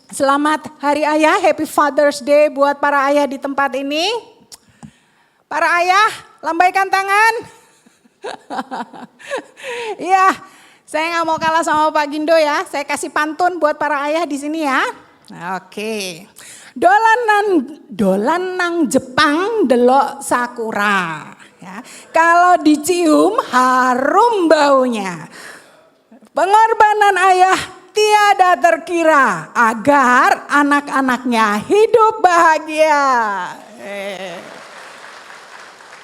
Selamat Hari Ayah, Happy Father's Day buat para ayah di tempat ini. Para ayah, lambaikan tangan. Iya, saya nggak mau kalah sama Pak Gindo ya. Saya kasih pantun buat para ayah di sini ya. Oke. Dolan nang Jepang delok sakura. Ya. Kalau dicium harum baunya. Pengorbanan ayah tiada terkira agar anak-anaknya hidup bahagia.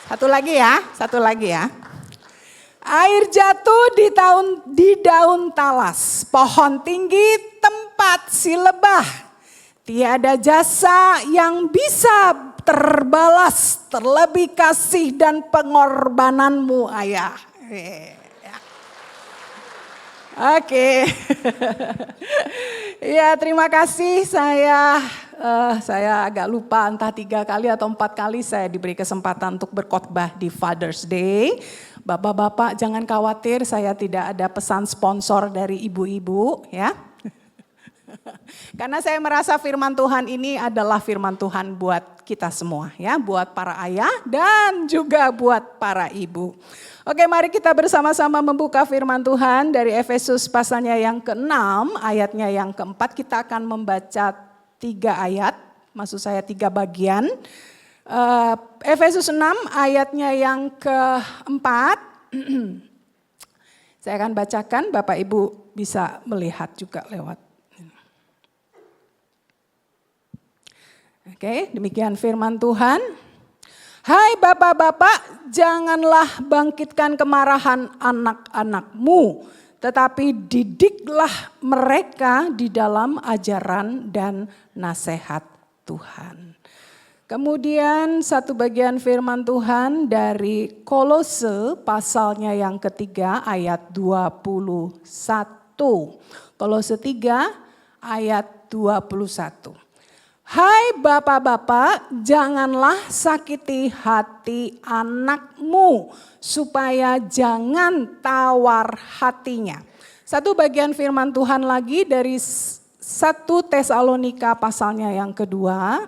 Satu lagi ya. Air jatuh di daun talas, pohon tinggi tempat si lebah. Tiada jasa yang bisa terbalas terlebih kasih dan pengorbananmu ayah. Oke. Ya, terima kasih. Saya agak lupa entah 3 kali atau 4 kali saya diberi kesempatan untuk berkhotbah di Father's Day. Bapak-bapak jangan khawatir, saya tidak ada pesan sponsor dari ibu-ibu ya. Karena saya merasa firman Tuhan ini adalah firman Tuhan buat kita semua ya, buat para ayah dan juga buat para ibu. Oke, mari kita bersama-sama membuka firman Tuhan dari Efesus pasalnya yang ke-6, ayatnya yang ke-4. Kita akan membaca 3 ayat, maksud saya 3 bagian. Efesus 6 ayatnya yang ke-4. Saya akan bacakan, Bapak Ibu bisa melihat juga lewat. Oke, demikian firman Tuhan. Hai bapak-bapak, janganlah bangkitkan kemarahan anak-anakmu, tetapi didiklah mereka di dalam ajaran dan nasihat Tuhan. Kemudian satu bagian firman Tuhan dari Kolose pasalnya yang ketiga ayat 21. Kolose 3 ayat 21. Hai bapak-bapak, janganlah sakiti hati anakmu supaya jangan tawar hatinya. Satu bagian firman Tuhan lagi dari 1 Tesalonika pasalnya yang kedua,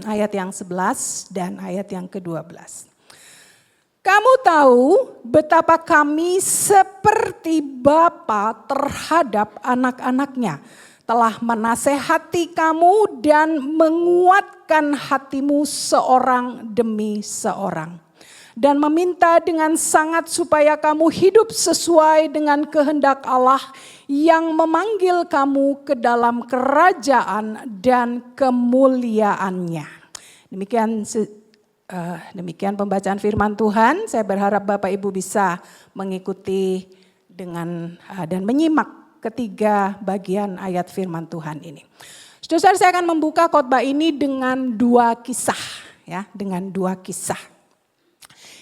ayat yang 11 dan ayat yang ke-12. Kamu tahu betapa kami seperti bapa terhadap anak-anaknya. Telah menasehati kamu dan menguatkan hatimu seorang demi seorang. Dan meminta dengan sangat supaya kamu hidup sesuai dengan kehendak Allah yang memanggil kamu ke dalam kerajaan dan kemuliaannya. Demikian pembacaan firman Tuhan. Saya berharap Bapak Ibu bisa mengikuti dan menyimak ketiga bagian ayat firman Tuhan ini. Saudara, saya akan membuka khotbah ini dengan 2 kisah ya, dengan 2 kisah.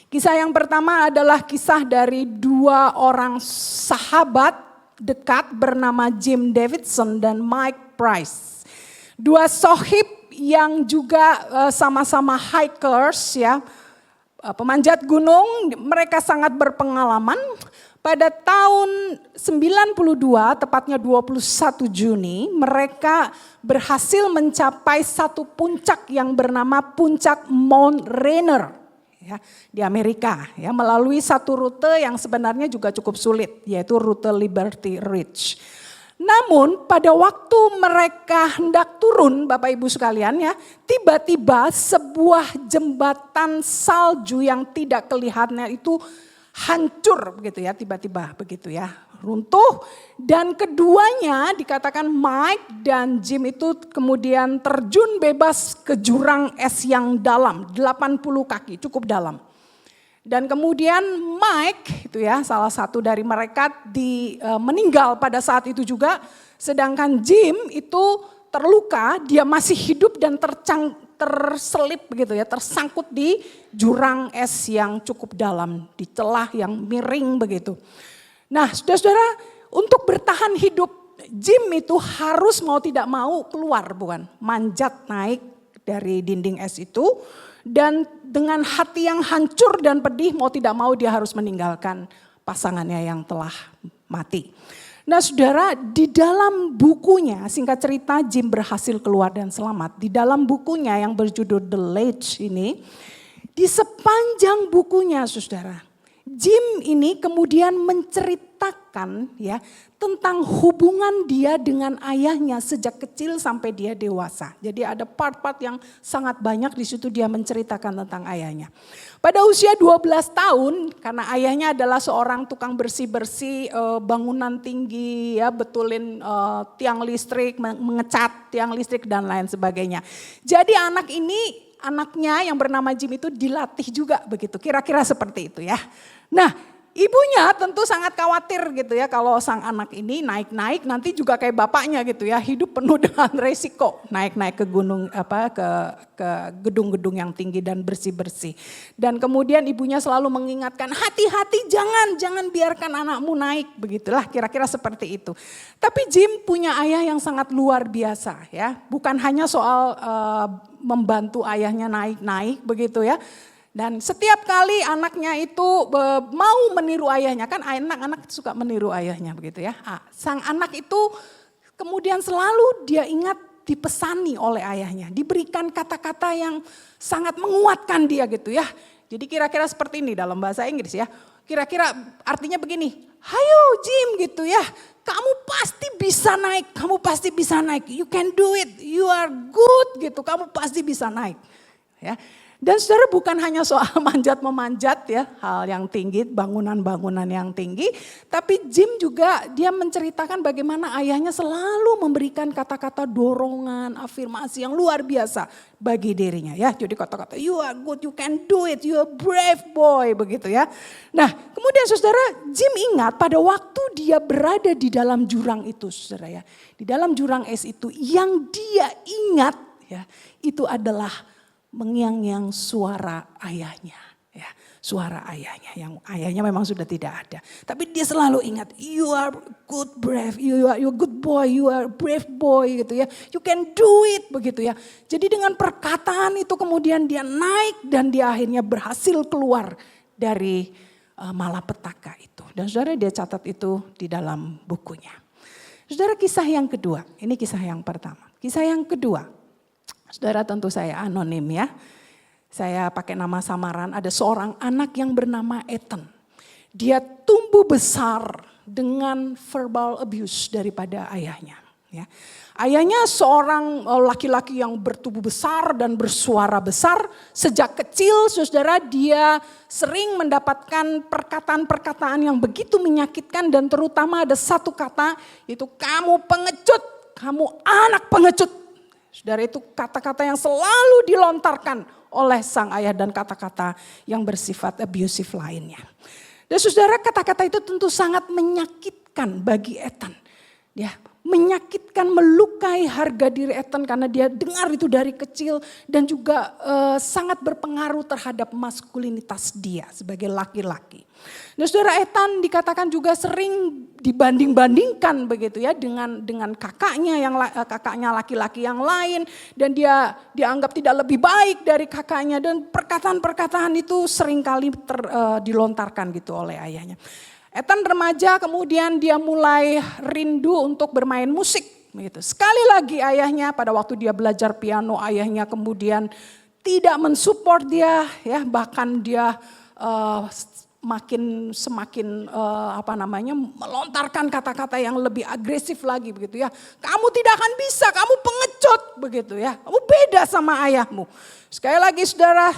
Kisah yang pertama adalah kisah dari 2 orang sahabat dekat bernama Jim Davidson dan Mike Price. 2 sohib yang juga sama-sama hikers ya, pemanjat gunung, mereka sangat berpengalaman. Pada tahun 92, tepatnya 21 Juni, mereka berhasil mencapai satu puncak yang bernama Puncak Mount Rainier ya, di Amerika ya, melalui satu rute yang sebenarnya juga cukup sulit, yaitu rute Liberty Ridge. Namun pada waktu mereka hendak turun, Bapak Ibu sekalian ya, tiba-tiba sebuah jembatan salju yang tidak kelihatan itu hancur begitu ya, tiba-tiba begitu ya, runtuh. Dan keduanya dikatakan Mike dan Jim itu kemudian terjun bebas ke jurang es yang dalam, 80 kaki, cukup dalam. Dan kemudian Mike itu ya, salah satu dari mereka meninggal pada saat itu juga, sedangkan Jim itu terluka, dia masih hidup dan terselip begitu ya, tersangkut di jurang es yang cukup dalam, di celah yang miring begitu. Nah, saudara-saudara, untuk bertahan hidup, Jim itu harus mau tidak mau keluar, bukan? Manjat naik dari dinding es itu, dan dengan hati yang hancur dan pedih, mau tidak mau dia harus meninggalkan pasangannya yang telah mati. Nah saudara, di dalam bukunya, singkat cerita Jim berhasil keluar dan selamat. Di dalam bukunya yang berjudul The Ledge ini, di sepanjang bukunya saudara, Jim ini kemudian menceritakan ya tentang hubungan dia dengan ayahnya sejak kecil sampai dia dewasa. Jadi ada part-part yang sangat banyak di situ dia menceritakan tentang ayahnya. Pada usia 12 tahun, karena ayahnya adalah seorang tukang bersih-bersih bangunan tinggi, ya betulin tiang listrik, mengecat tiang listrik dan lain sebagainya. Jadi anaknya yang bernama Jim itu dilatih juga begitu, kira-kira seperti itu ya. Nah, ibunya tentu sangat khawatir gitu ya kalau sang anak ini naik-naik nanti juga kayak bapaknya gitu ya, hidup penuh dengan resiko, naik-naik ke gunung ke gedung-gedung yang tinggi dan bersih-bersih. Dan kemudian ibunya selalu mengingatkan, hati-hati jangan biarkan anakmu naik, begitulah kira-kira seperti itu. Tapi Jim punya ayah yang sangat luar biasa ya, bukan hanya soal membantu ayahnya naik-naik begitu ya. Dan setiap kali anaknya itu mau meniru ayahnya, kan anak-anak suka meniru ayahnya begitu ya. Sang anak itu kemudian selalu dia ingat dipesani oleh ayahnya, diberikan kata-kata yang sangat menguatkan dia gitu ya. Jadi kira-kira seperti ini dalam bahasa Inggris ya. Kira-kira artinya begini, hayo Jim gitu ya, kamu pasti bisa naik, you can do it, you are good gitu, kamu pasti bisa naik. Ya. Dan saudara bukan hanya soal manjat-memanjat ya, hal yang tinggi, bangunan-bangunan yang tinggi. Tapi Jim juga dia menceritakan bagaimana ayahnya selalu memberikan kata-kata dorongan, afirmasi yang luar biasa bagi dirinya ya. Jadi kata-kata you are good, you can do it, you are brave boy begitu ya. Nah kemudian saudara Jim ingat pada waktu dia berada di dalam jurang itu saudara ya. Di dalam jurang es itu yang dia ingat ya itu adalah mengiang-iang suara ayahnya, ya, suara ayahnya yang ayahnya memang sudah tidak ada. Tapi dia selalu ingat, you are good brave, you are good boy, you are brave boy gitu ya, you can do it begitu ya. Jadi dengan perkataan itu kemudian dia naik dan dia akhirnya berhasil keluar dari malapetaka itu. Dan saudara dia catat itu di dalam bukunya. Saudara kisah yang kedua, ini kisah yang pertama. Kisah yang kedua. Saudara tentu saya anonim ya. Saya pakai nama samaran, ada seorang anak yang bernama Ethan. Dia tumbuh besar dengan verbal abuse daripada ayahnya. Ya. Ayahnya seorang laki-laki yang bertubuh besar dan bersuara besar. Sejak kecil saudara dia sering mendapatkan perkataan-perkataan yang begitu menyakitkan. Dan terutama ada satu kata, itu kamu pengecut, kamu anak pengecut. Saudara itu kata-kata yang selalu dilontarkan oleh sang ayah dan kata-kata yang bersifat abusive lainnya. Dan saudara kata-kata itu tentu sangat menyakitkan bagi Ethan. Ya, menyakitkan, melukai harga diri Ethan karena dia dengar itu dari kecil dan juga sangat berpengaruh terhadap maskulinitas dia sebagai laki-laki. Nah, saudara Ethan dikatakan juga sering dibanding-bandingkan begitu ya dengan kakaknya laki-laki yang lain dan dia dianggap tidak lebih baik dari kakaknya dan perkataan-perkataan itu seringkali dilontarkan gitu oleh ayahnya. Ethan remaja kemudian dia mulai rindu untuk bermain musik. Begitu. Sekali lagi ayahnya pada waktu dia belajar piano ayahnya kemudian tidak mensupport dia ya bahkan dia semakin melontarkan kata-kata yang lebih agresif lagi begitu ya. Kamu tidak akan bisa, kamu pengecut begitu ya. Kamu beda sama ayahmu. Sekali lagi saudara,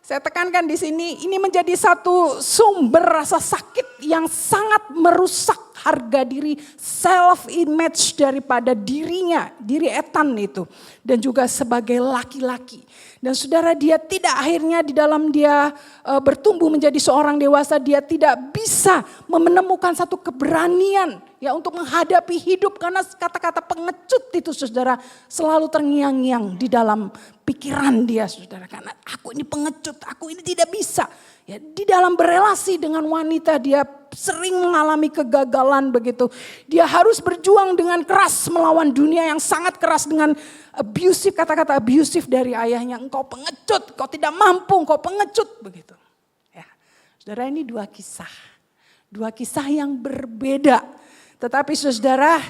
saya tekankan di sini, ini menjadi satu sumber rasa sakit yang sangat merusak harga diri, self image daripada dirinya, diri Ethan itu. Dan juga sebagai laki-laki. Dan saudara dia tidak akhirnya di dalam dia bertumbuh menjadi seorang dewasa, dia tidak bisa menemukan satu keberanian ya untuk menghadapi hidup karena kata-kata pengecut itu saudara selalu terngiang-ngiang di dalam pikiran dia saudara. Karena aku ini pengecut, aku ini tidak bisa. Ya, di dalam berelasi dengan wanita dia sering mengalami kegagalan begitu. Dia harus berjuang dengan keras melawan dunia yang sangat keras dengan abusive, kata-kata abusive dari ayahnya. Engkau pengecut, engkau tidak mampu, engkau pengecut begitu. Ya, saudara ini dua kisah yang berbeda. Tetapi saudara,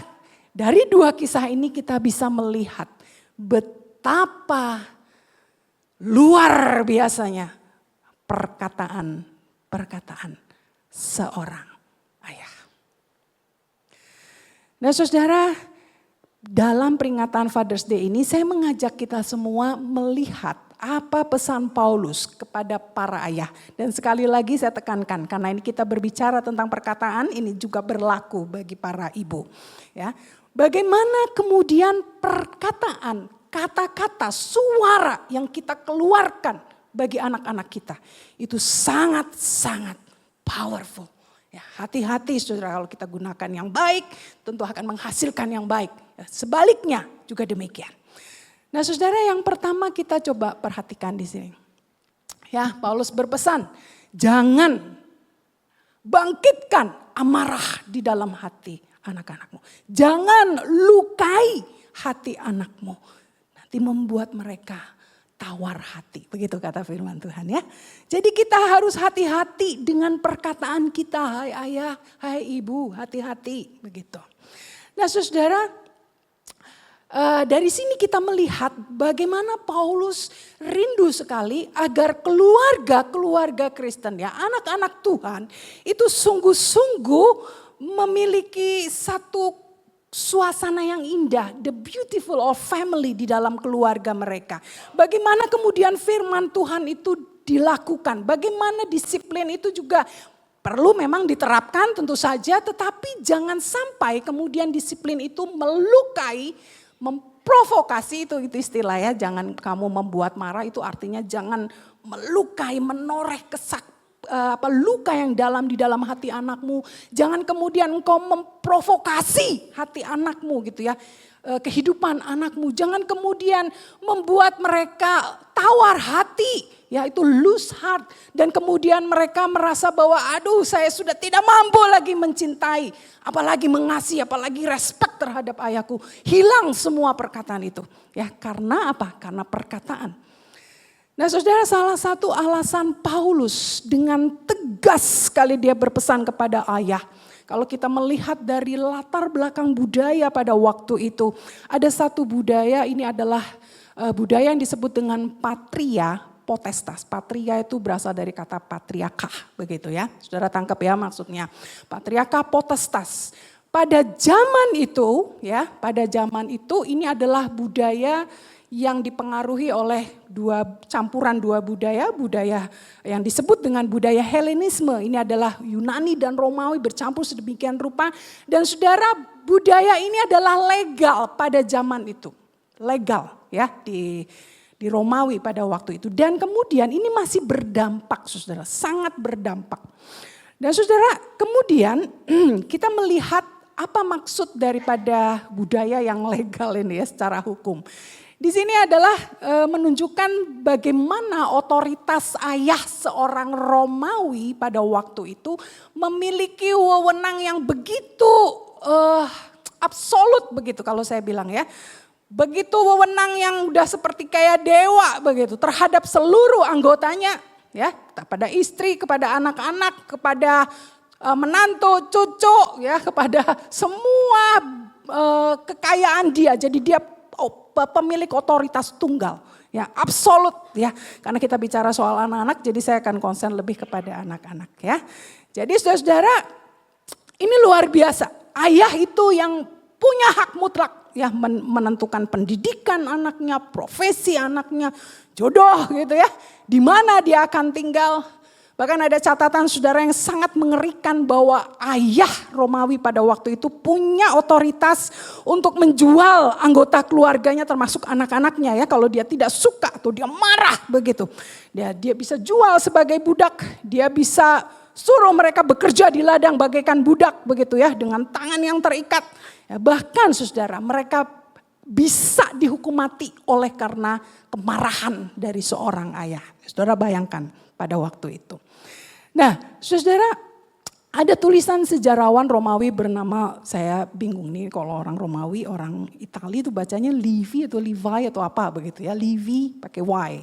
dari dua kisah ini kita bisa melihat betapa luar biasanya perkataan seorang ayah. Nah saudara, dalam peringatan Father's Day ini saya mengajak kita semua melihat apa pesan Paulus kepada para ayah. Dan sekali lagi saya tekankan, karena ini kita berbicara tentang perkataan, ini juga berlaku bagi para ibu. Ya, bagaimana kemudian perkataan, kata-kata, suara yang kita keluarkan bagi anak-anak kita. Itu sangat-sangat powerful. Ya, hati-hati saudara, kalau kita gunakan yang baik tentu akan menghasilkan yang baik. Ya, sebaliknya juga demikian. Nah saudara, yang pertama kita coba perhatikan di sini. Ya, Paulus berpesan, jangan bangkitkan amarah di dalam hati anak-anakmu. Jangan lukai hati anakmu. Nanti membuat mereka tawar hati. Begitu kata firman Tuhan ya. Jadi kita harus hati-hati dengan perkataan kita. Hai ayah, hai ibu, hati-hati. Begitu. Nah saudara, dari sini kita melihat bagaimana Paulus rindu sekali agar keluarga-keluarga Kristen ya, anak-anak Tuhan itu sungguh-sungguh memiliki satu suasana yang indah, the beautiful of family di dalam keluarga mereka. Bagaimana kemudian firman Tuhan itu dilakukan, bagaimana disiplin itu juga perlu memang diterapkan tentu saja, tetapi jangan sampai kemudian disiplin itu melukai, memprovokasi, itu istilah ya, jangan kamu membuat marah, itu artinya jangan melukai, menoreh luka yang dalam di dalam hati anakmu. Jangan kemudian engkau memprovokasi hati anakmu gitu ya, kehidupan anakmu. Jangan kemudian membuat mereka tawar hati, ya itu lose heart. Dan kemudian mereka merasa bahwa aduh saya sudah tidak mampu lagi mencintai, apalagi mengasihi, apalagi respect terhadap ayahku. Hilang semua perkataan itu. Ya karena apa? Karena perkataan. Nah saudara, salah satu alasan Paulus dengan tegas sekali dia berpesan kepada ayah. Kalau kita melihat dari latar belakang budaya pada waktu itu. Ada satu budaya, ini adalah budaya yang disebut dengan patria potestas. Patria itu berasal dari kata patriarkah, begitu ya. Saudara tangkap ya maksudnya. Patriarkah potestas. Pada zaman itu ini adalah budaya yang dipengaruhi oleh campuran dua budaya yang disebut dengan budaya Helenisme. Ini adalah Yunani dan Romawi bercampur sedemikian rupa. Dan saudara, budaya ini adalah legal pada zaman itu. Legal ya di Romawi pada waktu itu. Dan kemudian ini masih berdampak saudara, sangat berdampak. Dan saudara, kemudian kita melihat apa maksud daripada budaya yang legal ini ya secara hukum. Di sini adalah menunjukkan bagaimana otoritas ayah seorang Romawi pada waktu itu memiliki wewenang yang begitu absolut begitu kalau saya bilang ya. Begitu wewenang yang udah seperti kayak dewa begitu terhadap seluruh anggotanya ya, kepada istri, kepada anak-anak, kepada menantu, cucu ya, kepada semua kekayaan dia. Jadi dia pemilik otoritas tunggal, ya absolut ya. Karena kita bicara soal anak-anak, jadi saya akan concern lebih kepada anak-anak ya. Jadi saudara-saudara, ini luar biasa. Ayah itu yang punya hak mutlak ya menentukan pendidikan anaknya, profesi anaknya, jodoh gitu ya. Di mana dia akan tinggal. Bahkan ada catatan saudara yang sangat mengerikan bahwa ayah Romawi pada waktu itu punya otoritas untuk menjual anggota keluarganya termasuk anak-anaknya ya. Kalau dia tidak suka atau dia marah begitu. Dia bisa jual sebagai budak, dia bisa suruh mereka bekerja di ladang bagaikan budak begitu ya. Dengan tangan yang terikat. Ya, bahkan saudara mereka bisa dihukum mati oleh karena kemarahan dari seorang ayah. Saudara bayangkan pada waktu itu. Nah, saudara, ada tulisan sejarawan Romawi bernama, saya bingung nih kalau orang Romawi, orang Itali itu bacanya Livy atau Levi atau apa begitu ya, Livy pakai Y.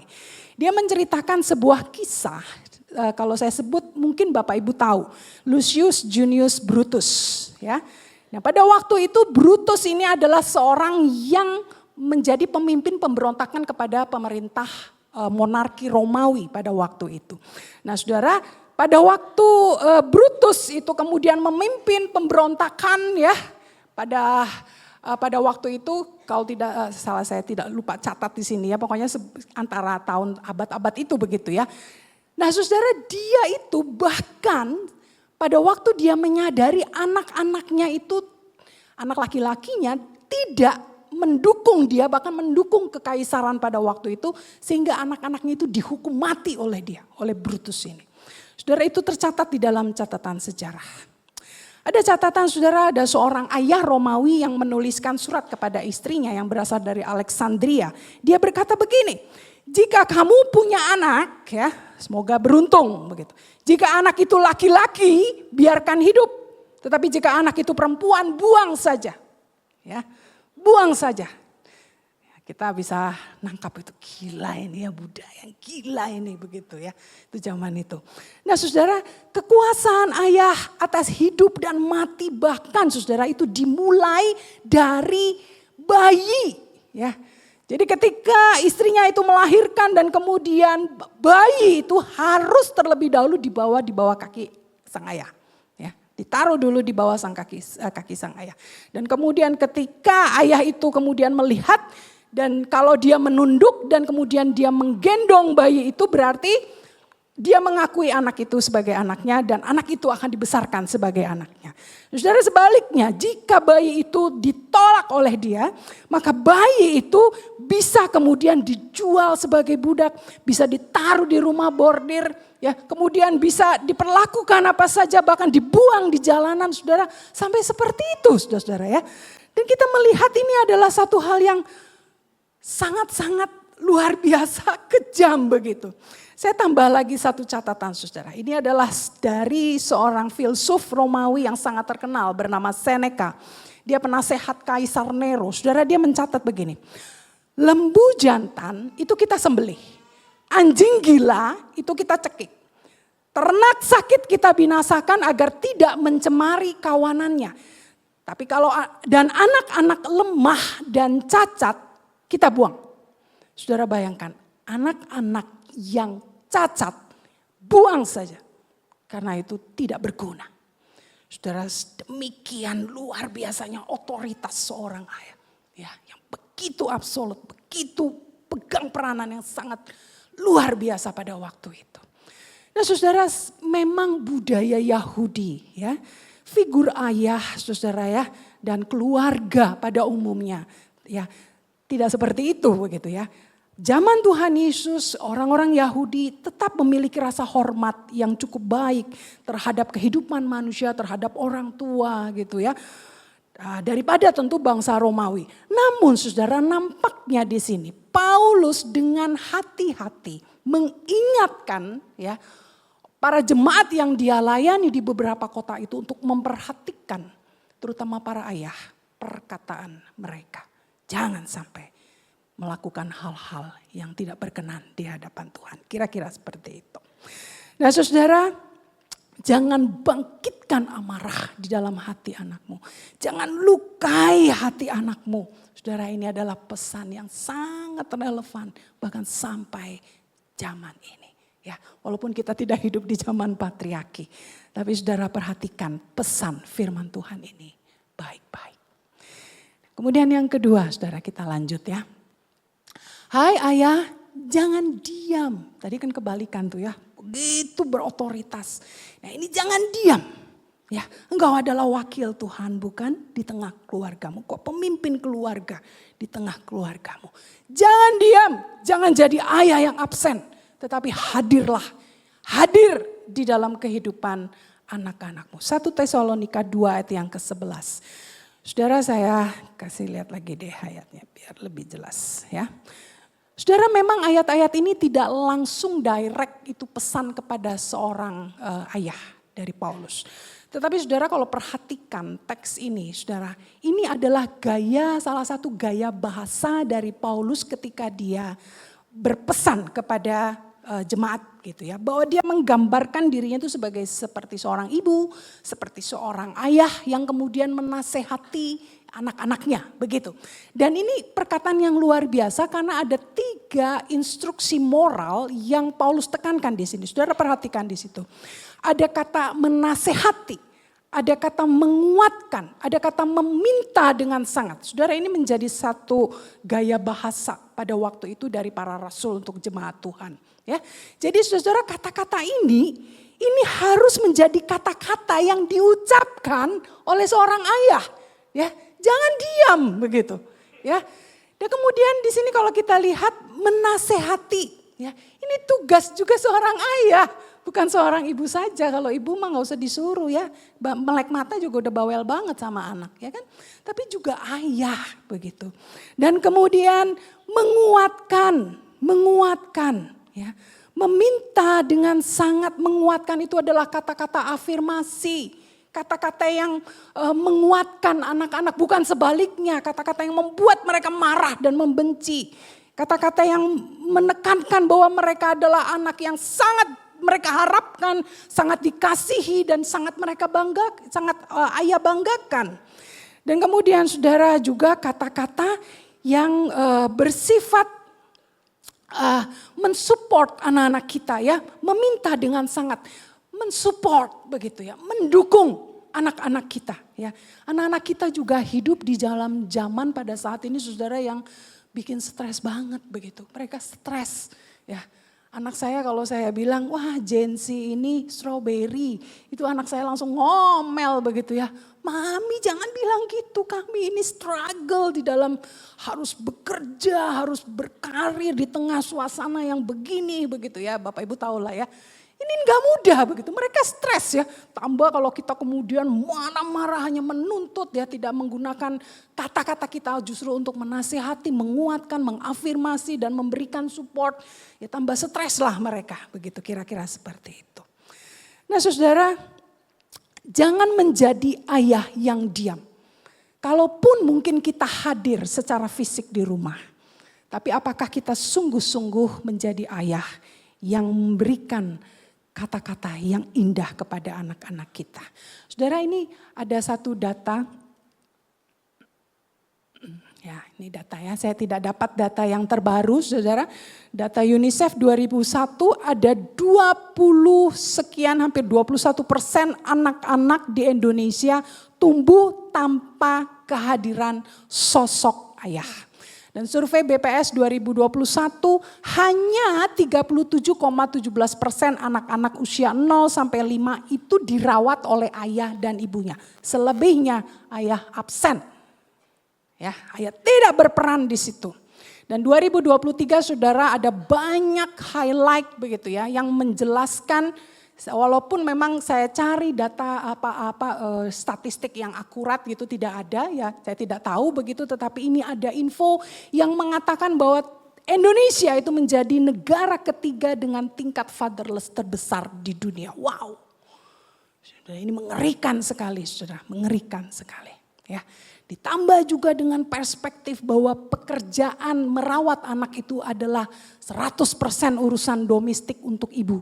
Dia menceritakan sebuah kisah, kalau saya sebut mungkin Bapak Ibu tahu, Lucius Junius Brutus ya. Nah, pada waktu itu Brutus ini adalah seorang yang menjadi pemimpin pemberontakan kepada pemerintah monarki Romawi pada waktu itu. Nah, saudara, pada waktu Brutus itu kemudian memimpin pemberontakan ya, pada waktu itu, kalau tidak salah saya tidak lupa catat di sini ya, pokoknya antara tahun abad-abad itu begitu ya. Nah, saudara, dia itu bahkan pada waktu dia menyadari anak-anaknya itu, anak laki-lakinya tidak mendukung dia, bahkan mendukung kekaisaran pada waktu itu, sehingga anak-anaknya itu dihukum mati oleh dia, oleh Brutus ini. Saudara, itu tercatat di dalam catatan sejarah. Ada catatan, saudara, ada seorang ayah Romawi yang menuliskan surat kepada istrinya yang berasal dari Alexandria. Dia berkata begini, jika kamu punya anak, ya, semoga beruntung begitu. Jika anak itu laki-laki, biarkan hidup. Tetapi jika anak itu perempuan, buang saja. Ya, buang saja. Kita bisa nangkap itu, gila ini ya, budaya yang gila ini begitu ya. Itu zaman itu. Nah, saudara, kekuasaan ayah atas hidup dan mati bahkan, saudara, itu dimulai dari bayi ya. Jadi ketika istrinya itu melahirkan dan kemudian bayi itu harus terlebih dahulu dibawa di bawah kaki sang ayah. Ya, ditaruh dulu di bawah kaki sang ayah. Dan kemudian ketika ayah itu kemudian melihat, dan kalau dia menunduk dan kemudian dia menggendong bayi itu, berarti dia mengakui anak itu sebagai anaknya dan anak itu akan dibesarkan sebagai anaknya. Saudara, sebaliknya jika bayi itu ditolak oleh dia, maka bayi itu bisa kemudian dijual sebagai budak, bisa ditaruh di rumah bordir, ya, kemudian bisa diperlakukan apa saja, bahkan dibuang di jalanan, saudara, sampai seperti itu, saudara ya. Dan kita melihat ini adalah satu hal yang sangat-sangat luar biasa, kejam begitu. Saya tambah lagi satu catatan, saudara. Ini adalah dari seorang filsuf Romawi yang sangat terkenal bernama Seneca. Dia penasehat Kaisar Nero. Saudara, dia mencatat begini. Lembu jantan itu kita sembelih. Anjing gila itu kita cekik. Ternak sakit kita binasakan agar tidak mencemari kawanannya. Tapi kalau dan anak-anak lemah dan cacat kita buang. Saudara, bayangkan, anak-anak yang cacat buang saja. Karena itu tidak berguna. Saudara, demikian luar biasanya otoritas seorang ayah. Ya, yang begitu absolut, begitu pegang peranan yang sangat luar biasa pada waktu itu. Nah, saudara, memang budaya Yahudi ya, figur ayah, saudara ya, dan keluarga pada umumnya ya, tidak seperti itu begitu ya. Zaman Tuhan Yesus, orang-orang Yahudi tetap memiliki rasa hormat yang cukup baik terhadap kehidupan manusia, terhadap orang tua gitu ya. Daripada tentu bangsa Romawi. Namun saudara, nampaknya di sini Paulus dengan hati-hati mengingatkan ya para jemaat yang dia layani di beberapa kota itu untuk memperhatikan terutama para ayah perkataan mereka. Jangan sampai melakukan hal-hal yang tidak berkenan di hadapan Tuhan. Kira-kira seperti itu. Nah, saudara, jangan bangkitkan amarah di dalam hati anakmu. Jangan lukai hati anakmu. Saudara, ini adalah pesan yang sangat relevan bahkan sampai zaman ini. Ya, walaupun kita tidak hidup di zaman patriarki, tapi saudara perhatikan pesan firman Tuhan ini baik-baik. Kemudian yang kedua, saudara, kita lanjut ya. Hai ayah, jangan diam. Tadi kan kebalikan tuh ya, begitu berotoritas. Nah, ini jangan diam. Ya, engkau adalah wakil Tuhan bukan di tengah keluargamu. Kok pemimpin keluarga di tengah keluargamu. Jangan diam, jangan jadi ayah yang absen. Tetapi hadirlah, hadir di dalam kehidupan anak-anakmu. 1 Tesalonika 2 ayat yang ke-11. Saudara, saya kasih lihat lagi deh ayatnya biar lebih jelas ya. Saudara, memang ayat-ayat ini tidak langsung direct itu pesan kepada seorang ayah dari Paulus. Tetapi saudara, kalau perhatikan teks ini, saudara, ini adalah salah satu gaya bahasa dari Paulus ketika dia berpesan kepada jemaat gitu ya. Bahwa dia menggambarkan dirinya itu seperti seorang ibu, seperti seorang ayah yang kemudian menasehati anak-anaknya begitu. Dan ini perkataan yang luar biasa karena ada 3 instruksi moral yang Paulus tekankan di sini. Saudara perhatikan di situ. Ada kata menasehati, ada kata menguatkan, ada kata meminta dengan sangat. Saudara, ini menjadi satu gaya bahasa pada waktu itu dari para rasul untuk jemaat Tuhan. Ya, jadi saudara, kata-kata ini harus menjadi kata-kata yang diucapkan oleh seorang ayah. Ya, jangan diam begitu. Ya, dan kemudian di sini kalau kita lihat menasehati. Ya, ini tugas juga seorang ayah, bukan seorang ibu saja. Kalau ibu mah nggak usah disuruh ya, melek mata juga udah bawel banget sama anak, ya kan? Tapi juga ayah begitu. Dan kemudian menguatkan, ya, meminta dengan sangat menguatkan itu adalah kata-kata afirmasi. Kata-kata yang menguatkan anak-anak, bukan sebaliknya. Kata-kata yang membuat mereka marah dan membenci. Kata-kata yang menekankan bahwa mereka adalah anak yang sangat mereka harapkan, sangat dikasihi dan sangat mereka banggakan, sangat ayah banggakan. Dan kemudian saudara juga kata-kata yang bersifat mensupport anak-anak kita ya, meminta dengan sangat. Mensupport begitu ya, mendukung anak-anak kita ya. Anak-anak kita juga hidup di dalam zaman pada saat ini saudara yang bikin stres banget begitu. Mereka stres ya. Anak saya kalau saya bilang, wah Gen Z ini strawberry. Itu anak saya langsung ngomel begitu ya. Mami jangan bilang gitu, kami ini struggle di dalam harus bekerja, harus berkarir di tengah suasana yang begini begitu ya. Bapak Ibu tahu lah ya. Ini enggak mudah begitu, mereka stres ya. Tambah kalau kita kemudian marah-marah hanya menuntut ya, tidak menggunakan kata-kata kita justru untuk menasihati, menguatkan, mengafirmasi dan memberikan support. Ya tambah stres lah mereka, begitu kira-kira seperti itu. Nah saudara, jangan menjadi ayah yang diam. Kalaupun mungkin kita hadir secara fisik di rumah. Tapi apakah kita sungguh-sungguh menjadi ayah yang memberikan kata-kata yang indah kepada anak-anak kita. Saudara, ini ada satu data. Ya, ini data ya. Saya tidak dapat data yang terbaru, saudara. Data UNICEF 2001 ada 20 sekian, hampir 21% anak-anak di Indonesia tumbuh tanpa kehadiran sosok ayah. Dan survei BPS 2021 hanya 37,17% anak-anak usia 0 sampai 5 itu dirawat oleh ayah dan ibunya. Selebihnya ayah absen. Ya, ayah tidak berperan di situ. Dan 2023 saudara ada banyak highlight begitu ya yang menjelaskan. Walaupun memang saya cari data statistik yang akurat gitu tidak ada ya, saya tidak tahu begitu, tetapi ini ada info yang mengatakan bahwa Indonesia itu menjadi negara ketiga dengan tingkat fatherless terbesar di dunia. Wow, saudara, ini mengerikan sekali saudara, mengerikan sekali ya. Ditambah juga dengan perspektif bahwa pekerjaan merawat anak itu adalah 100% urusan domestik untuk ibu.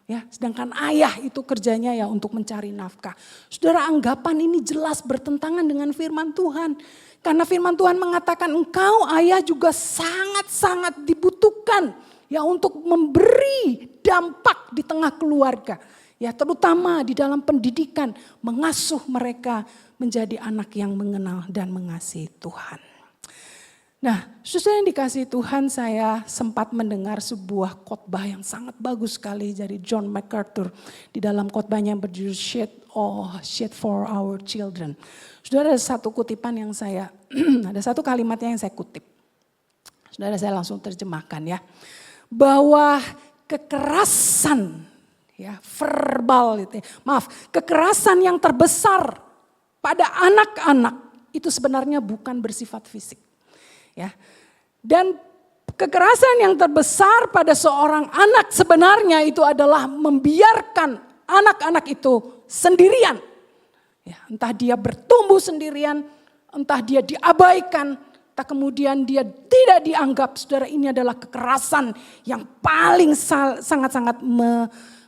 Ya, sedangkan ayah itu kerjanya ya untuk mencari nafkah. Saudara, anggapan ini jelas bertentangan dengan firman Tuhan. Karena firman Tuhan mengatakan engkau ayah juga sangat-sangat dibutuhkan ya untuk memberi dampak di tengah keluarga. Ya, terutama di dalam pendidikan, mengasuh mereka menjadi anak yang mengenal dan mengasihi Tuhan. Nah, saudara yang dikasihi Tuhan, saya sempat mendengar sebuah khotbah yang sangat bagus sekali dari John MacArthur. Di dalam khotbahnya yang berjudul Shade for Our Children. Saudara, ada satu kutipan yang ada satu kalimatnya yang saya kutip. Saudara, saya langsung terjemahkan ya. Bahwa kekerasan ya, verbal itu, kekerasan yang terbesar pada anak-anak itu sebenarnya bukan bersifat fisik. Ya. Dan kekerasan yang terbesar pada seorang anak sebenarnya itu adalah membiarkan anak-anak itu sendirian. Ya, entah dia bertumbuh sendirian, entah dia diabaikan, tak kemudian dia tidak dianggap, saudara, ini adalah kekerasan yang paling sangat-sangat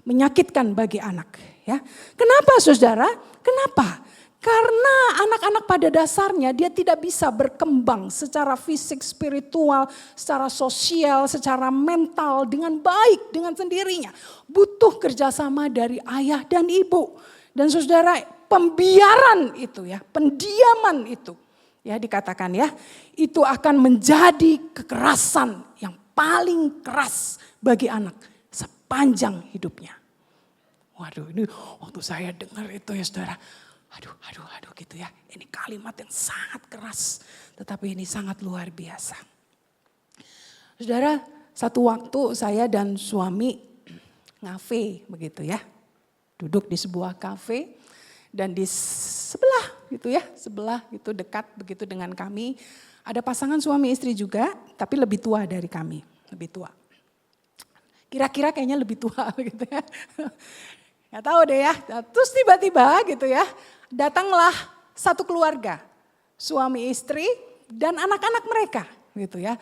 menyakitkan bagi anak. Ya, kenapa saudara? Kenapa? Karena anak-anak pada dasarnya dia tidak bisa berkembang secara fisik, spiritual, secara sosial, secara mental dengan baik, dengan sendirinya. Butuh kerjasama dari ayah dan ibu. Dan saudara, pembiaran itu ya, pendiaman itu ya dikatakan ya, itu akan menjadi kekerasan yang paling keras bagi anak sepanjang hidupnya. Waduh, ini waktu saya dengar itu ya saudara, aduh gitu ya. Ini kalimat yang sangat keras, tetapi ini sangat luar biasa. Saudara, satu waktu saya dan suami ngafe begitu ya. Duduk di sebuah kafe dan di sebelah gitu dekat begitu dengan kami. Ada pasangan suami istri juga, tapi lebih tua dari kami, lebih tua. Kira-kira kayaknya lebih tua gitu ya. Gak tahu deh ya, terus tiba-tiba gitu ya, datanglah satu keluarga, suami istri dan anak-anak mereka gitu ya.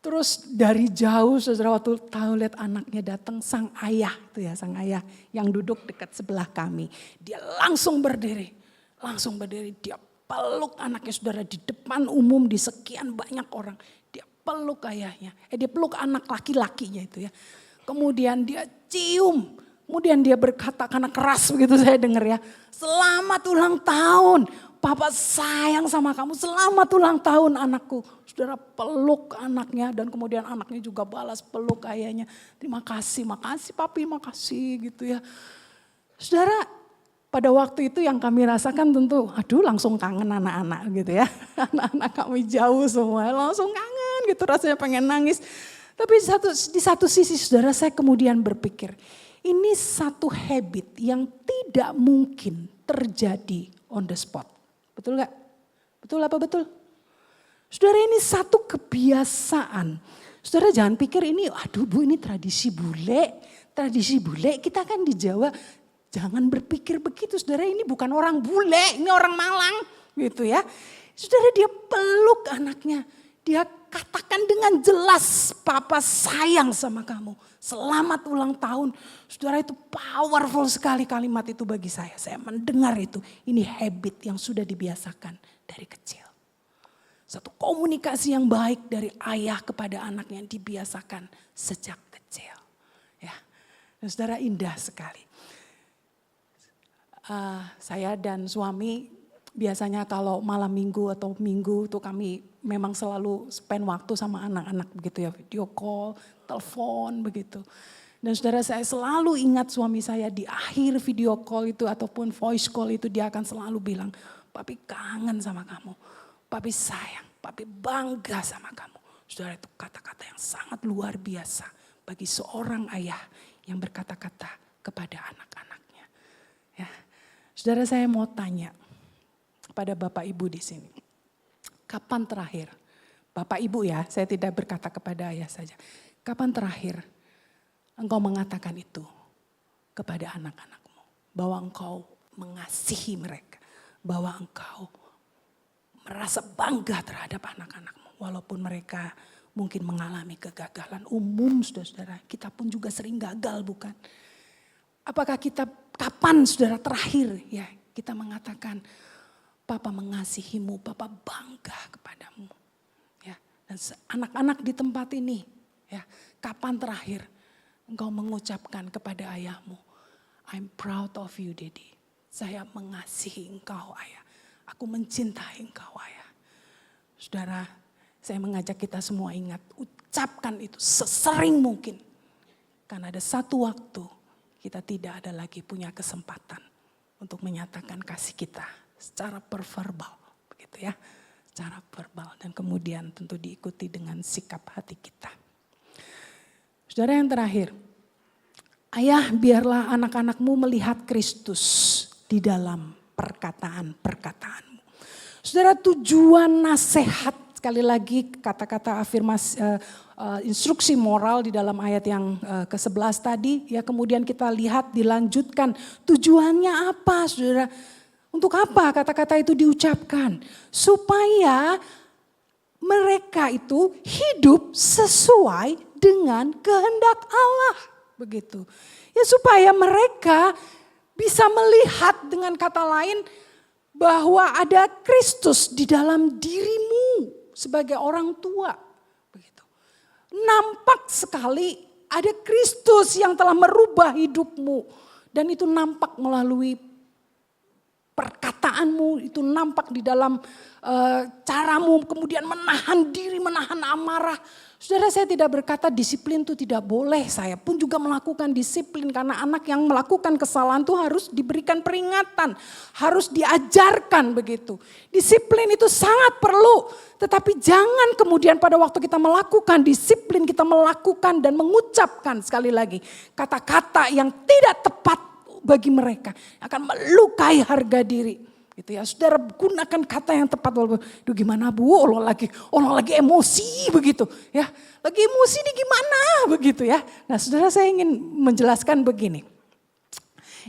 Terus dari jauh saudara waktu tahu lihat anaknya datang, sang ayah itu ya, sang ayah yang duduk dekat sebelah kami. Dia langsung berdiri, dia peluk anaknya saudara di depan umum di sekian banyak orang. Dia peluk ayahnya, dia peluk anak laki-lakinya itu ya. Kemudian dia cium. Kemudian dia berkata, karena keras begitu saya dengar ya. Selamat ulang tahun, Papa sayang sama kamu, selamat ulang tahun anakku. Saudara peluk anaknya dan kemudian anaknya juga balas peluk ayahnya. Terima kasih papi, makasih gitu ya. Saudara, pada waktu itu yang kami rasakan tentu, aduh langsung kangen anak-anak gitu ya. Anak-anak kami jauh semua, langsung kangen gitu, rasanya pengen nangis. Tapi di satu sisi saudara, saya kemudian berpikir, ini satu habit yang tidak mungkin terjadi on the spot. Betul gak? Betul apa betul? Saudara, ini satu kebiasaan. Saudara jangan pikir ini, aduh bu ini tradisi bule. Tradisi bule, kita kan di Jawa, jangan berpikir begitu. Saudara, ini bukan orang bule, ini orang Malang gitu ya. Saudara, dia peluk anaknya. Dia katakan dengan jelas, Papa sayang sama kamu. Selamat ulang tahun. Saudara, itu powerful sekali kalimat itu bagi saya. Saya mendengar itu. Ini habit yang sudah dibiasakan dari kecil. Satu komunikasi yang baik dari ayah kepada anaknya yang dibiasakan sejak kecil. Ya, dan saudara, indah sekali. Saya dan suami biasanya kalau malam minggu atau minggu tuh kami memang selalu spend waktu sama anak-anak begitu ya. Video call, telepon begitu. Dan saudara, saya selalu ingat suami saya di akhir video call itu ataupun voice call itu dia akan selalu bilang, papi kangen sama kamu, papi sayang, papi bangga sama kamu. Saudara, itu kata-kata yang sangat luar biasa bagi seorang ayah yang berkata-kata kepada anak-anaknya. Ya. Saudara, saya mau tanya pada Bapak Ibu di sini. Kapan terakhir, Bapak Ibu ya, saya tidak berkata kepada ayah saja. Kapan terakhir engkau mengatakan itu kepada anak-anakmu? Bahwa engkau mengasihi mereka. Bahwa engkau merasa bangga terhadap anak-anakmu. Walaupun mereka mungkin mengalami kegagalan umum, saudara-saudara. Kita pun juga sering gagal, bukan? Apakah kita, kapan saudara terakhir ya kita mengatakan, Papa mengasihimu, Papa bangga kepadamu. Ya, dan anak-anak di tempat ini, ya, kapan terakhir engkau mengucapkan kepada ayahmu, I'm proud of you, Daddy. Saya mengasihi engkau, ayah. Aku mencintai engkau, ayah. Saudara, saya mengajak kita semua ingat, ucapkan itu sesering mungkin. Karena ada satu waktu kita tidak ada lagi punya kesempatan untuk menyatakan kasih kita secara verbal, begitu ya, secara verbal dan kemudian tentu diikuti dengan sikap hati kita. Saudara, yang terakhir, ayah biarlah anak-anakmu melihat Kristus di dalam perkataan-perkataanmu. Saudara, tujuan nasihat, sekali lagi kata-kata afirmasi, instruksi moral di dalam ayat yang ke-11 tadi, ya kemudian kita lihat dilanjutkan tujuannya apa, saudara? Untuk apa kata-kata itu diucapkan? Supaya mereka itu hidup sesuai dengan kehendak Allah. Begitu. Ya supaya mereka bisa melihat dengan kata lain bahwa ada Kristus di dalam dirimu sebagai orang tua. Begitu. Nampak sekali ada Kristus yang telah merubah hidupmu. Dan itu nampak melalui perkataanmu, itu nampak di dalam caramu kemudian menahan diri, menahan amarah. Saudara, saya tidak berkata disiplin itu tidak boleh. Saya pun juga melakukan disiplin karena anak yang melakukan kesalahan itu harus diberikan peringatan. Harus diajarkan begitu. Disiplin itu sangat perlu. Tetapi jangan kemudian pada waktu kita melakukan disiplin, kita melakukan dan mengucapkan sekali lagi kata-kata yang tidak tepat bagi mereka. Akan melukai harga diri. Gitu ya, saudara gunakan kata yang tepat. Duh gimana bu, Allah lagi emosi begitu ya. Lagi emosi ini gimana begitu ya. Nah saudara, saya ingin menjelaskan begini.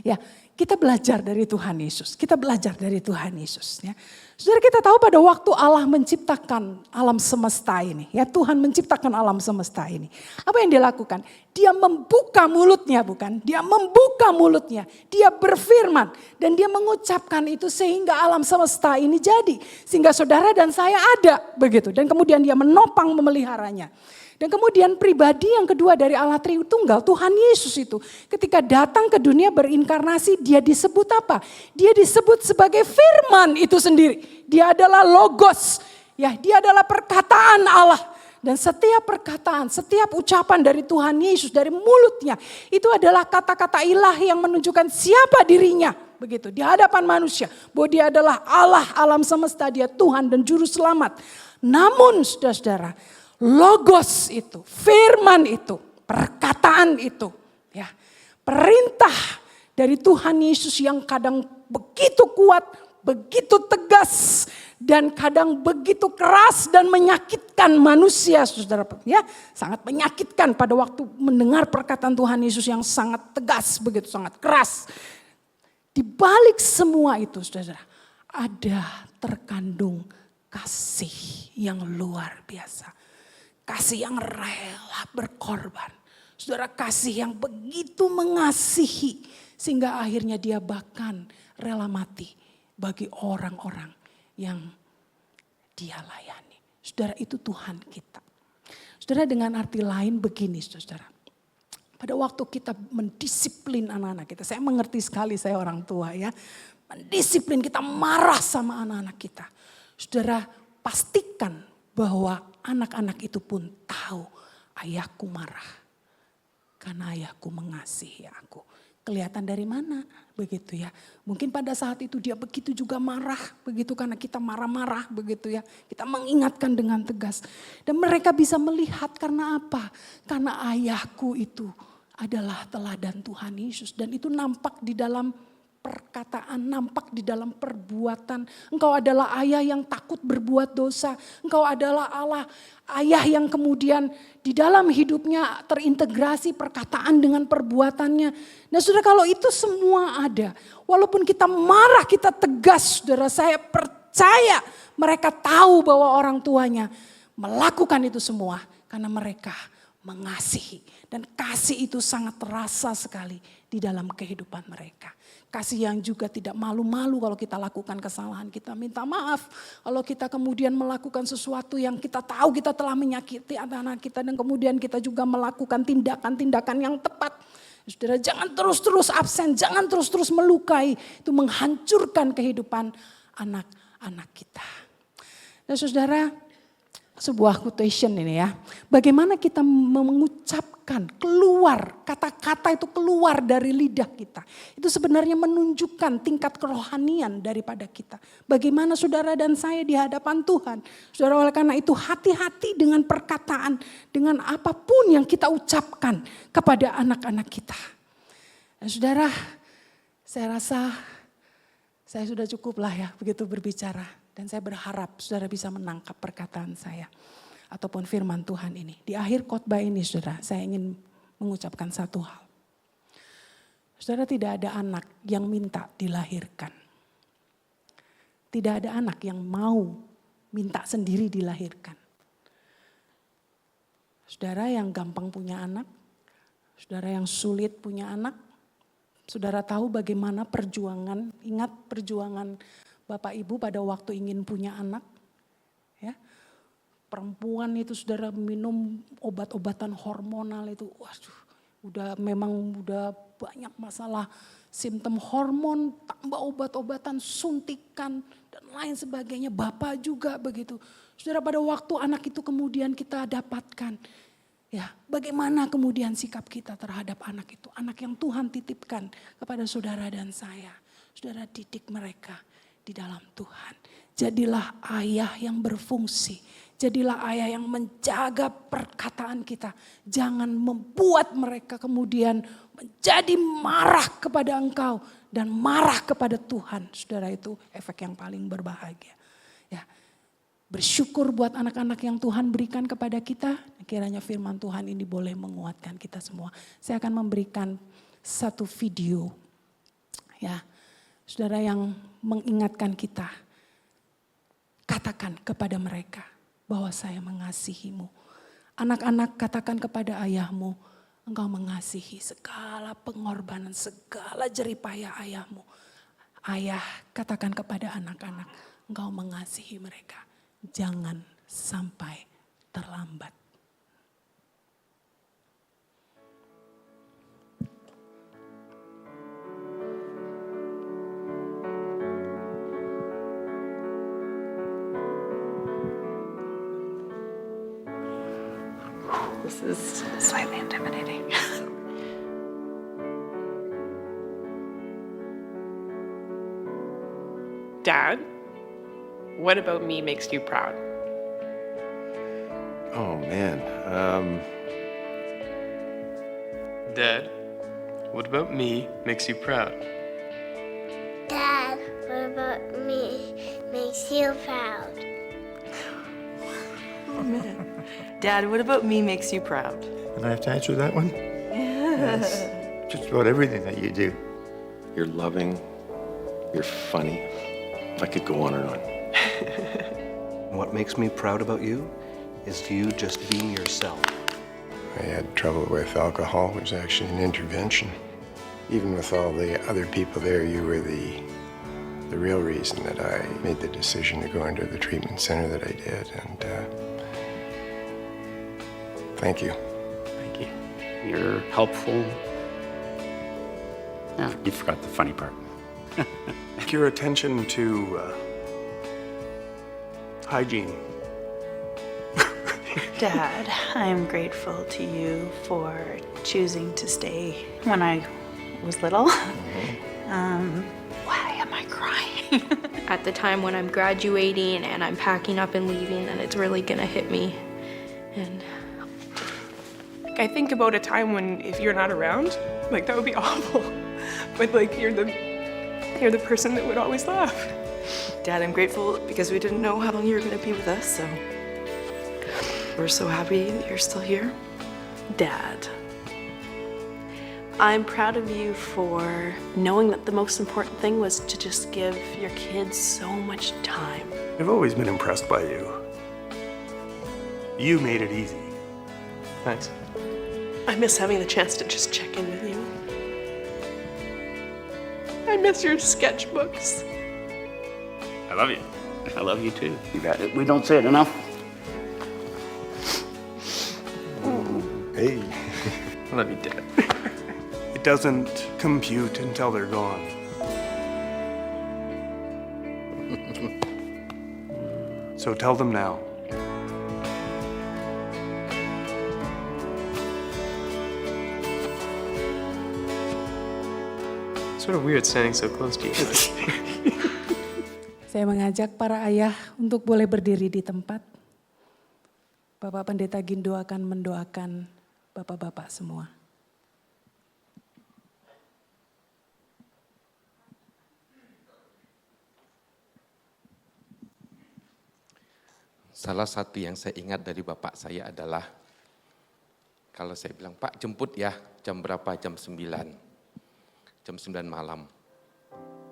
Ya, kita belajar dari Tuhan Yesus. Kita belajar dari Tuhan Yesus ya. Saudara, kita tahu pada waktu Allah menciptakan alam semesta ini. Ya, Tuhan menciptakan alam semesta ini. Apa yang dia lakukan? Dia membuka mulutnya, bukan? Dia membuka mulutnya. Dia berfirman. Dan dia mengucapkan itu sehingga alam semesta ini jadi. Sehingga saudara dan saya ada begitu. Dan kemudian dia menopang memeliharanya. Dan kemudian pribadi yang kedua dari Allah Tritunggal, Tuhan Yesus itu ketika datang ke dunia berinkarnasi, dia disebut apa? Dia disebut sebagai firman itu sendiri. Dia adalah logos, ya, dia adalah perkataan Allah. Dan setiap perkataan, setiap ucapan dari Tuhan Yesus dari mulutnya itu adalah kata-kata ilahi yang menunjukkan siapa dirinya. Begitu di hadapan manusia, bahwa dia adalah Allah alam semesta, dia Tuhan dan juru selamat. Namun saudara-saudara, logos itu, firman itu, perkataan itu, ya, perintah dari Tuhan Yesus yang kadang begitu kuat, begitu tegas, dan kadang begitu keras dan menyakitkan manusia, saudara, ya, sangat menyakitkan pada waktu mendengar perkataan Tuhan Yesus yang sangat tegas, begitu sangat keras. Di balik semua itu, saudara, ada terkandung kasih yang luar biasa. Kasih yang rela berkorban. Saudara, kasih yang begitu mengasihi. Sehingga akhirnya dia bahkan rela mati bagi orang-orang yang dia layani. Saudara, itu Tuhan kita. Saudara, dengan arti lain begini saudara. Pada waktu kita mendisiplin anak-anak kita. Saya mengerti sekali, saya orang tua ya. Mendisiplin, kita marah sama anak-anak kita. Saudara, pastikan bahwa anak-anak itu pun tahu ayahku marah. Karena ayahku mengasihi aku. Kelihatan dari mana? Begitu ya. Mungkin pada saat itu dia begitu juga marah. Begitu karena kita marah-marah begitu ya. Kita mengingatkan dengan tegas. Dan mereka bisa melihat karena apa? Karena ayahku itu adalah teladan Tuhan Yesus. Dan itu nampak di dalam perkataan, nampak di dalam perbuatan. Engkau adalah ayah yang takut berbuat dosa. Engkau adalah Allah, ayah yang kemudian di dalam hidupnya terintegrasi perkataan dengan perbuatannya. Nah saudara, kalau itu semua ada, walaupun kita marah, kita tegas, saudara, saya percaya mereka tahu bahwa orang tuanya melakukan itu semua karena mereka mengasihi. Dan kasih itu sangat terasa sekali di dalam kehidupan mereka. Kasih yang juga tidak malu-malu kalau kita lakukan kesalahan. Kita minta maaf kalau kita kemudian melakukan sesuatu yang kita tahu kita telah menyakiti anak-anak kita. Dan kemudian kita juga melakukan tindakan-tindakan yang tepat. Saudara, jangan terus-terus absen, jangan terus-terus melukai. Itu menghancurkan kehidupan anak-anak kita. Nah saudara, sebuah quotation ini ya. Bagaimana kita mengucapkan keluar, kata-kata itu keluar dari lidah kita. Itu sebenarnya menunjukkan tingkat kerohanian daripada kita. Bagaimana saudara dan saya di hadapan Tuhan. Saudara, oleh karena itu hati-hati dengan perkataan, dengan apapun yang kita ucapkan kepada anak-anak kita. Dan saudara, saya rasa saya sudah cukup lah ya begitu berbicara. Dan saya berharap saudara bisa menangkap perkataan saya. Ataupun firman Tuhan ini. Di akhir khotbah ini saudara, saya ingin mengucapkan satu hal. Saudara, tidak ada anak yang minta dilahirkan. Tidak ada anak yang mau minta sendiri dilahirkan. Saudara yang gampang punya anak, saudara yang sulit punya anak, saudara tahu bagaimana perjuangan, ingat perjuangan Bapak Ibu pada waktu ingin punya anak. Ya, perempuan itu saudara minum obat-obatan hormonal itu, waduh, udah banyak masalah simptom hormon, tambah obat-obatan, suntikan dan lain sebagainya. Bapak juga begitu. Saudara, pada waktu anak itu kemudian kita dapatkan, ya, bagaimana kemudian sikap kita terhadap anak itu? Anak yang Tuhan titipkan kepada saudara dan saya. Saudara, didik mereka di dalam Tuhan. Jadilah ayah yang berfungsi. Jadilah ayah yang menjaga perkataan kita. Jangan membuat mereka kemudian menjadi marah kepada engkau dan marah kepada Tuhan. Saudara, itu efek yang paling berbahagia. Ya. Bersyukur buat anak-anak yang Tuhan berikan kepada kita. Kiranya firman Tuhan ini boleh menguatkan kita semua. Saya akan memberikan satu video. Ya, saudara, yang mengingatkan kita. Katakan kepada mereka bahwa saya mengasihimu. Anak-anak, katakan kepada ayahmu, engkau mengasihi segala pengorbanan, segala jeripayah ayahmu. Ayah, katakan kepada anak-anak, engkau mengasihi mereka. Jangan sampai terlambat. This is slightly intimidating. Dad, what about me makes you proud? Oh man. Dad, what about me makes you proud? Dad, what about me makes you proud? Dad, what about me makes you proud? And I have to answer that one? Yes. Just about everything that you do. You're loving. You're funny. I could go on and on. What makes me proud about you is you just being yourself. I had trouble with alcohol. It was actually an intervention. Even with all the other people there, you were the real reason that I made the decision to go into the treatment center that I did. And thank you. Thank you. You're helpful. Yeah, you forgot the funny part. Your attention to hygiene. Dad, I'm grateful to you for choosing to stay when I was little. Why am I crying? At the time when I'm graduating and I'm packing up and leaving, then it's really gonna hit me. And I think about a time when if you're not around, like that would be awful. But like you're the person that would always laugh. Dad, I'm grateful because we didn't know how long you were going to be with us, so we're so happy that you're still here. Dad, I'm proud of you for knowing that the most important thing was to just give your kids so much time. I've always been impressed by you. You made it easy. Thanks. I miss having the chance to just check in with you. I miss your sketchbooks. I love you. I love you too. We don't say it enough. Hey. I love you, Dad. It doesn't compute until they're gone. So tell them now. Sort of weird standing so close to you. Saya mengajak para ayah untuk boleh berdiri di tempat. Bapak Pendeta Gindo akan mendoakan bapak-bapak semua. Salah satu yang saya ingat dari bapak saya adalah, kalau saya bilang, Pak jemput ya, jam berapa? Jam 9. Jam 9 malam.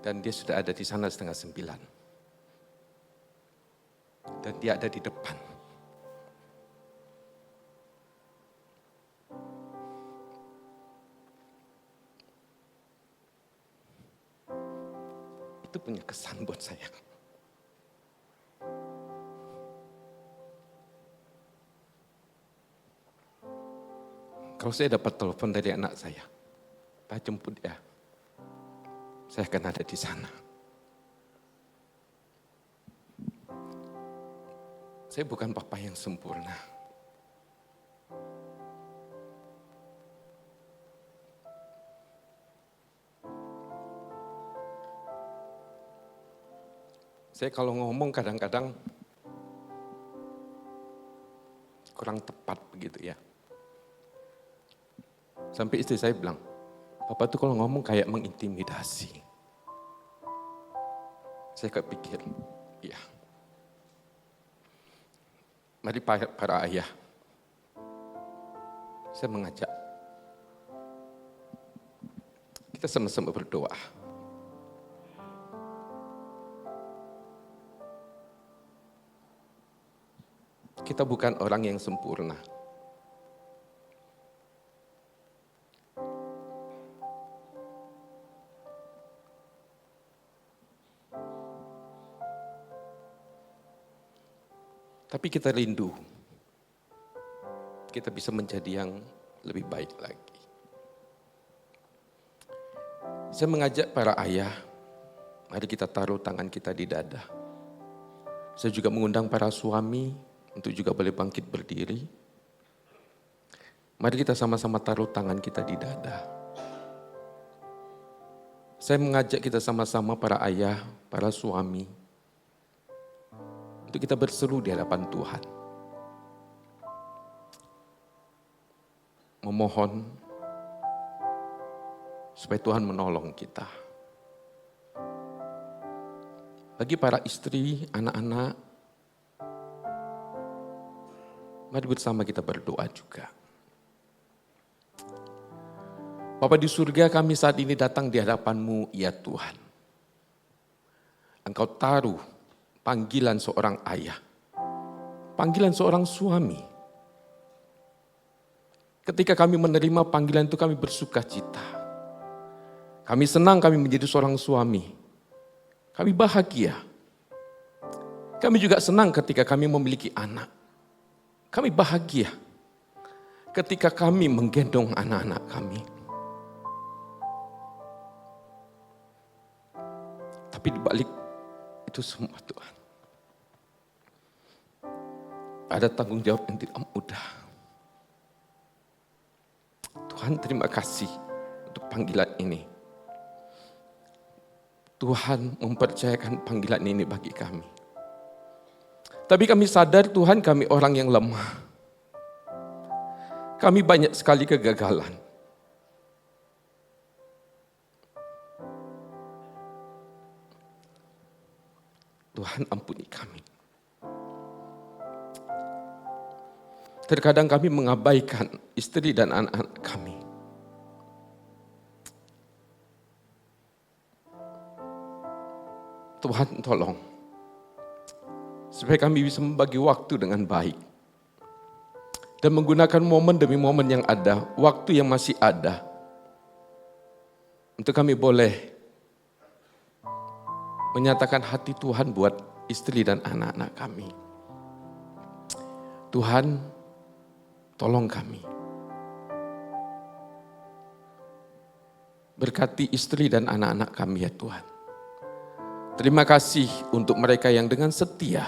Dan dia sudah ada di sana 8:30. Dan dia ada di depan. Itu punya kesan buat saya. Kalau saya dapat telepon dari anak saya, Pak jemput ya, saya akan ada di sana. Saya bukan papa yang sempurna. Saya kalau ngomong kadang-kadang kurang tepat begitu ya. Sampai istri saya bilang, Papa tuh kalau ngomong kayak mengintimidasi. Saya kepikir, iya. Mari para ayah, saya mengajak kita sama-sama berdoa. Kita bukan orang yang sempurna. Tapi kita rindu, kita bisa menjadi yang lebih baik lagi. Saya mengajak para ayah, mari kita taruh tangan kita di dada. Saya juga mengundang para suami untuk juga boleh bangkit berdiri. Mari kita sama-sama taruh tangan kita di dada. Saya mengajak kita sama-sama para ayah, para suami, untuk kita berseru di hadapan Tuhan. Memohon supaya Tuhan menolong kita. Bagi para istri, anak-anak, mari bersama kita berdoa juga. Bapa di surga, kami saat ini datang di hadapan-Mu, ya Tuhan. Engkau taruh panggilan seorang ayah, panggilan seorang suami. Ketika kami menerima panggilan itu kami bersuka cita. Kami senang kami menjadi seorang suami. Kami bahagia. Kami juga senang ketika kami memiliki anak. Kami bahagia ketika kami menggendong anak-anak kami. Tapi di balik itu semua Tuhan, ada tanggung jawab yang tidak mudah. Tuhan terima kasih untuk panggilan ini. Tuhan mempercayakan panggilan ini bagi kami. Tapi kami sadar Tuhan kami orang yang lemah. Kami banyak sekali kegagalan. Tuhan ampuni kami. Terkadang kami mengabaikan istri dan anak-anak kami. Tuhan tolong, supaya kami bisa membagi waktu dengan baik. Dan menggunakan momen demi momen yang ada, waktu yang masih ada. Untuk kami boleh menyatakan hati Tuhan buat istri dan anak-anak kami. Tuhan, tolong kami. Berkati istri dan anak-anak kami ya Tuhan. Terima kasih untuk mereka yang dengan setia,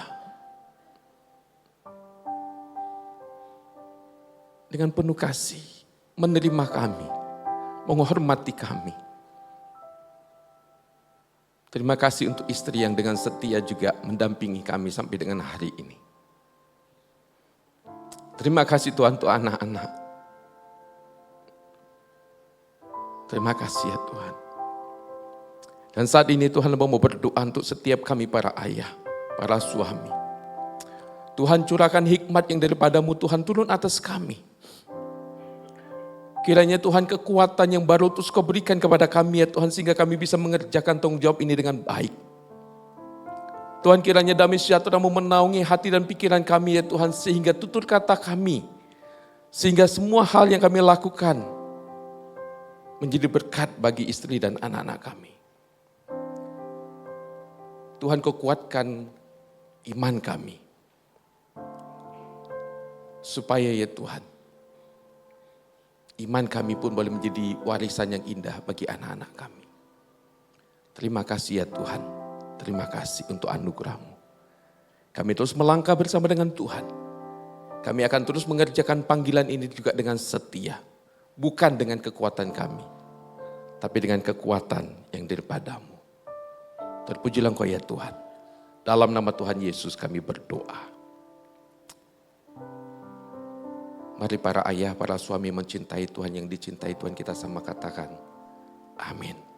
dengan penuh kasih, menerima kami, menghormati kami. Terima kasih untuk istri yang dengan setia juga mendampingi kami sampai dengan hari ini. Terima kasih Tuhan untuk anak-anak. Terima kasih ya Tuhan. Dan saat ini Tuhan mau berdoa untuk setiap kami para ayah, para suami. Tuhan curahkan hikmat yang daripada-Mu Tuhan turun atas kami. Kiranya Tuhan kekuatan yang baru terus Kau berikan kepada kami ya Tuhan, sehingga kami bisa mengerjakan tanggung jawab ini dengan baik. Tuhan, kiranya damai sejahtera-Mu menaungi hati dan pikiran kami ya Tuhan, sehingga tutur kata kami, sehingga semua hal yang kami lakukan menjadi berkat bagi istri dan anak-anak kami. Tuhan Kau kuatkan iman kami. Supaya ya Tuhan, iman kami pun boleh menjadi warisan yang indah bagi anak-anak kami. Terima kasih ya Tuhan, terima kasih untuk anugerah-Mu. Kami terus melangkah bersama dengan Tuhan. Kami akan terus mengerjakan panggilan ini juga dengan setia. Bukan dengan kekuatan kami, tapi dengan kekuatan yang daripada-Mu. Terpujilah Engkau ya Tuhan. Dalam nama Tuhan Yesus kami berdoa. Mari para ayah, para suami mencintai Tuhan, yang dicintai Tuhan kita sama katakan, amin.